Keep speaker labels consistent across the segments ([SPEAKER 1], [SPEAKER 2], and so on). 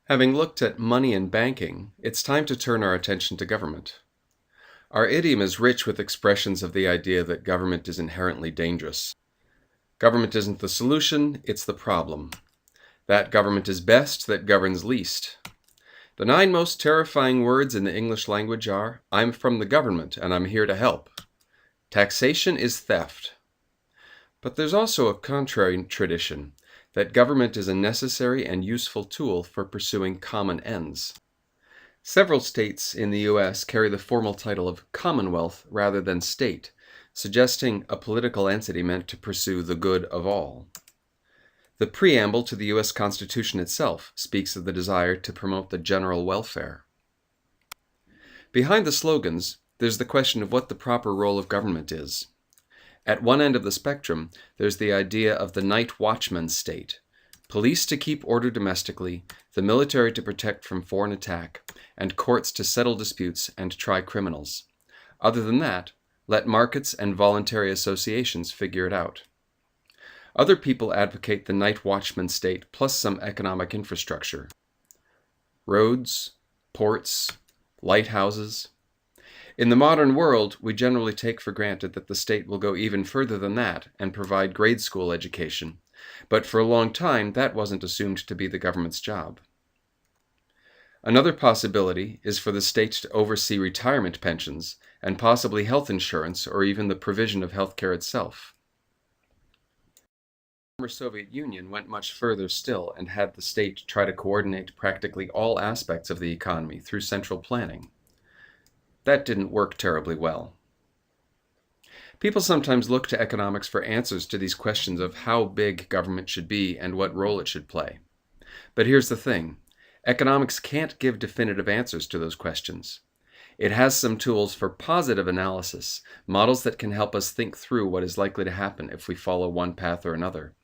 [SPEAKER 1] Having looked at money and banking, it's time to turn our attention to government. Our idiom is rich with expressions of the idea that government is inherently dangerous. Government isn't the solution, it's the problem. That government is best that governs least. The 9 most terrifying words in the English language are, I'm from the government and I'm here to help. Taxation is theft. But there's also a contrary tradition, that government is a necessary and useful tool for pursuing common ends. Several states in the U.S. carry the formal title of Commonwealth rather than state, suggesting a political entity meant to pursue the good of all. The preamble to the U.S. Constitution itself speaks of the desire to promote the general welfare. Behind the slogans, there's the question of what the proper role of government is. At one end of the spectrum, there's the idea of the night watchman state, police to keep order domestically, the military to protect from foreign attack, and courts to settle disputes and try criminals. Other than that, let markets and voluntary associations figure it out. Other people advocate the night watchman state plus some economic infrastructure. Roads, ports, lighthouses. In the modern world, we generally take for granted that the state will go even further than that and provide grade school education, but for a long time that wasn't assumed to be the government's job. Another possibility is for the state to oversee retirement pensions and possibly health insurance or even the provision of healthcare itself. The former Soviet Union went much further still and had the state try to coordinate practically all aspects of the economy through central planning. That didn't work terribly well. People sometimes look to economics for answers to these questions of how big government should be and what role it should play. But here's the thing. Economics can't give definitive answers to those questions. It has some tools for positive analysis, models that can help us think through what is likely to happen if we follow one path or another.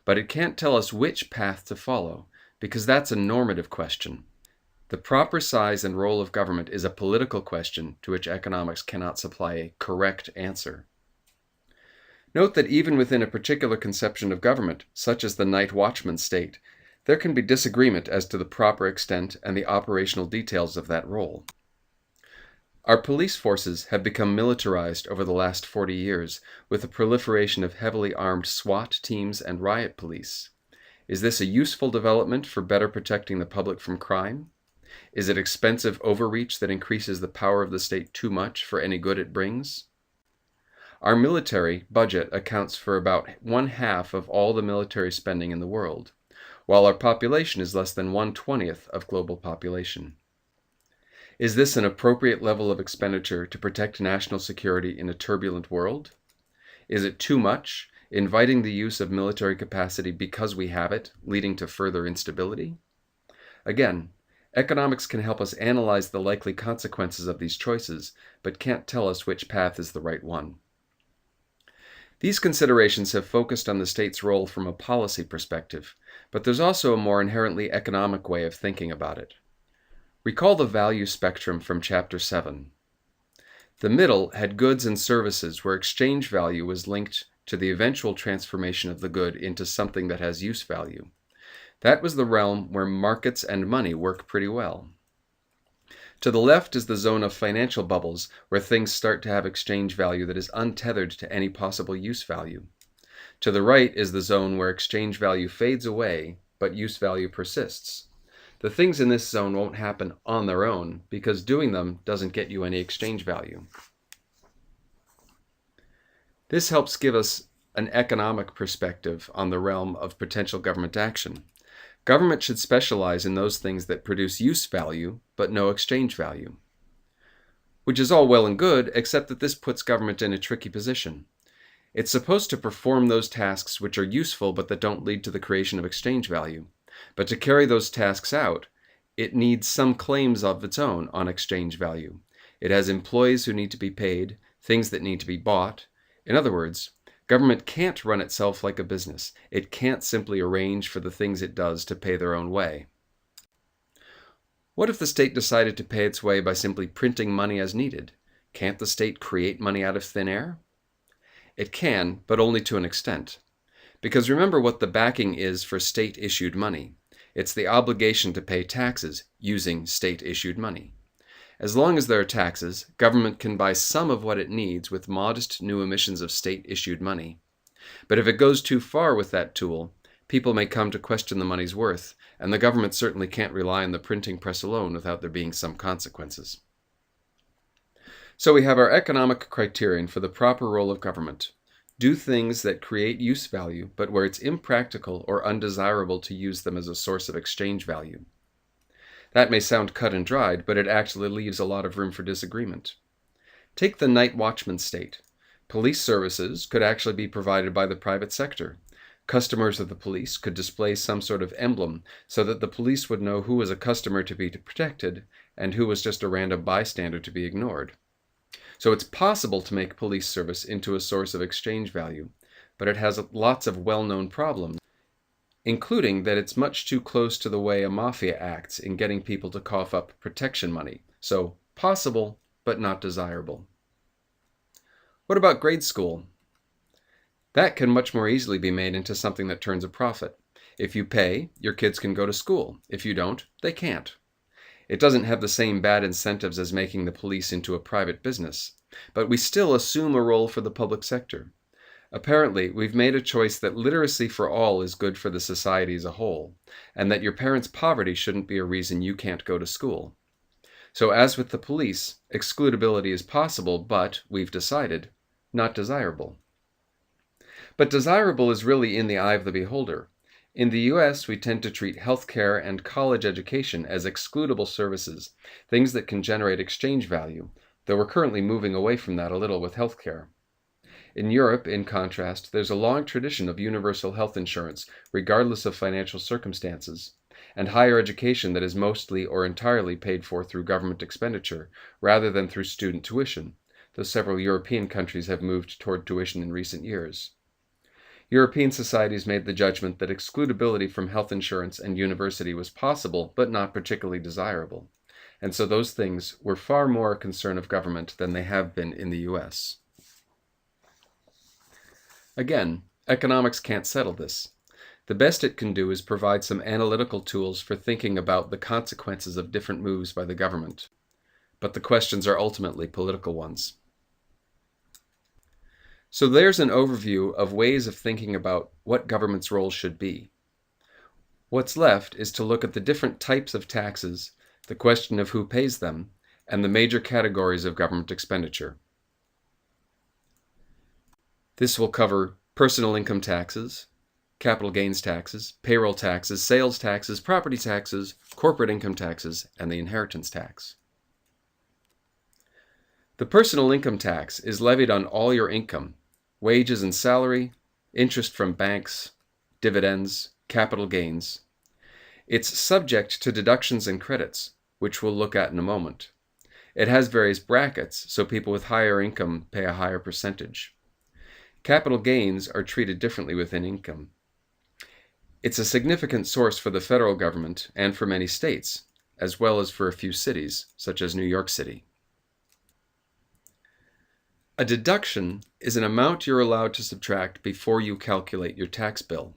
[SPEAKER 1] But it can't tell us which path to follow, because that's a normative question. The proper size and role of government is a political question to which economics cannot supply a correct answer. Note that even within a particular conception of government, such as the night watchman state, there can be disagreement as to the proper extent and the operational details of that role. Our police forces have become militarized over the last 40 years with the proliferation of heavily armed SWAT teams and riot police. Is this a useful development for better protecting the public from crime? Is it expensive overreach that increases the power of the state too much for any good it brings? Our military budget accounts for about 1/2 of all the military spending in the world, while our population is less than 1/20th of global population. Is this an appropriate level of expenditure to protect national security in a turbulent world? Is it too much, inviting the use of military capacity because we have it, leading to further instability? Again, economics can help us analyze the likely consequences of these choices, but can't tell us which path is the right one. These considerations have focused on the state's role from a policy perspective, but there's also a more inherently economic way of thinking about it. Recall the value spectrum from Chapter 7. The middle had goods and services where exchange value was linked to the eventual transformation of the good into something that has use value. That was the realm where markets and money work pretty well. To the left is the zone of financial bubbles, where things start to have exchange value that is untethered to any possible use value. To the right is the zone where exchange value fades away, but use value persists. The things in this zone won't happen on their own, because doing them doesn't get you any exchange value. This helps give us an economic perspective on the realm of potential government action. Government should specialize in those things that produce use value, but no exchange value. Which is all well and good, except that this puts government in a tricky position. It's supposed to perform those tasks which are useful but that don't lead to the creation of exchange value. But to carry those tasks out, it needs some claims of its own on exchange value. It has employees who need to be paid, things that need to be bought. In other words, government can't run itself like a business. It can't simply arrange for the things it does to pay their own way. What if the state decided to pay its way by simply printing money as needed? Can't the state create money out of thin air? It can, but only to an extent. Because remember what the backing is for state-issued money. It's the obligation to pay taxes using state-issued money. As long as there are taxes, government can buy some of what it needs with modest new emissions of state-issued money. But if it goes too far with that tool, people may come to question the money's worth, and the government certainly can't rely on the printing press alone without there being some consequences. So we have our economic criterion for the proper role of government. Do things that create use value, but where it's impractical or undesirable to use them as a source of exchange value. That may sound cut and dried, but it actually leaves a lot of room for disagreement. Take the night watchman state. Police services could actually be provided by the private sector. Customers of the police could display some sort of emblem so that the police would know who was a customer to be protected and who was just a random bystander to be ignored. So it's possible to make police service into a source of exchange value, but it has lots of well-known problems, including that it's much too close to the way a mafia acts in getting people to cough up protection money. So possible, but not desirable. What about grade school? That can much more easily be made into something that turns a profit. If you pay, your kids can go to school. If you don't, they can't. It doesn't have the same bad incentives as making the police into a private business, but we still assume a role for the public sector. Apparently, we've made a choice that literacy for all is good for the society as a whole, and that your parents' poverty shouldn't be a reason you can't go to school. So as with the police, excludability is possible, but, we've decided, not desirable. But desirable is really in the eye of the beholder. In the US, we tend to treat healthcare and college education as excludable services, things that can generate exchange value, though we're currently moving away from that a little with healthcare. In Europe, in contrast, there's a long tradition of universal health insurance, regardless of financial circumstances, and higher education that is mostly or entirely paid for through government expenditure, rather than through student tuition, though several European countries have moved toward tuition in recent years. European societies made the judgment that excludability from health insurance and university was possible, but not particularly desirable, and so those things were far more a concern of government than they have been in the US. Again, economics can't settle this. The best it can do is provide some analytical tools for thinking about the consequences of different moves by the government, but the questions are ultimately political ones. So there's an overview of ways of thinking about what government's role should be. What's left is to look at the different types of taxes, the question of who pays them, and the major categories of government expenditure. This will cover personal income taxes, capital gains taxes, payroll taxes, sales taxes, property taxes, corporate income taxes, and the inheritance tax. The personal income tax is levied on all your income, wages and salary, interest from banks, dividends, capital gains. It's subject to deductions and credits, which we'll look at in a moment. It has various brackets, so people with higher income pay a higher percentage. Capital gains are treated differently within income. It's a significant source for the federal government and for many states, as well as for a few cities, such as New York City. A deduction is an amount you're allowed to subtract before you calculate your tax bill.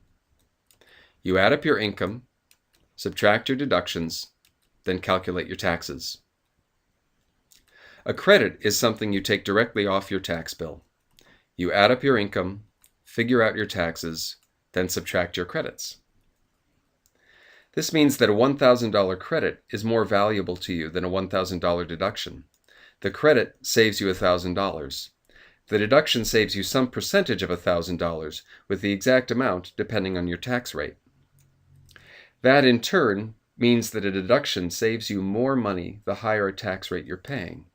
[SPEAKER 1] You add up your income, subtract your deductions, then calculate your taxes. A credit is something you take directly off your tax bill. You add up your income, figure out your taxes, then subtract your credits. This means that a $1,000 credit is more valuable to you than a $1,000 deduction. The credit saves you $1,000. The deduction saves you some percentage of $1,000, with the exact amount depending on your tax rate. That, in turn, means that a deduction saves you more money the higher a tax rate you're paying.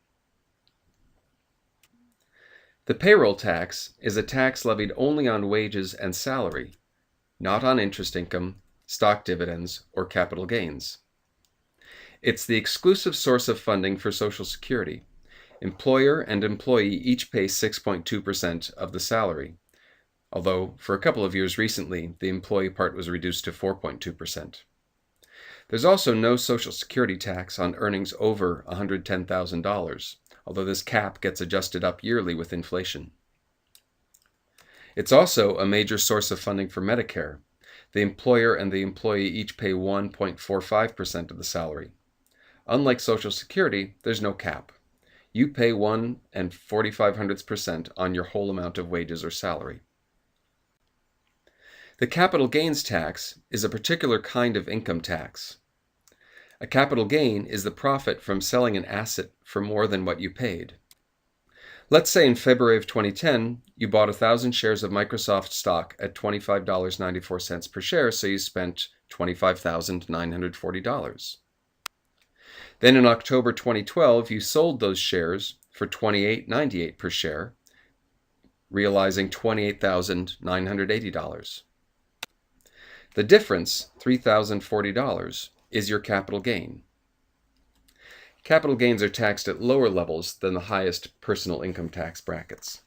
[SPEAKER 1] The payroll tax is a tax levied only on wages and salary, not on interest income, stock dividends, or capital gains. It's the exclusive source of funding for Social Security. Employer and employee each pay 6.2% of the salary, although for a couple of years recently, the employee part was reduced to 4.2%. There's also no Social Security tax on earnings over $110,000, although this cap gets adjusted up yearly with inflation. It's also a major source of funding for Medicare. The employer and the employee each pay 1.45% of the salary. Unlike Social Security, there's no cap. You pay 1 4/45% on your whole amount of wages or salary. The capital gains tax is a particular kind of income tax. A capital gain is the profit from selling an asset for more than what you paid. Let's say in February of 2010, you bought 1,000 shares of Microsoft stock at $25.94 per share, so you spent $25,940. Then in October 2012, you sold those shares for $28.98 per share, realizing $28,980. The difference, $3,040, is your capital gain. Capital gains are taxed at lower levels than the highest personal income tax brackets.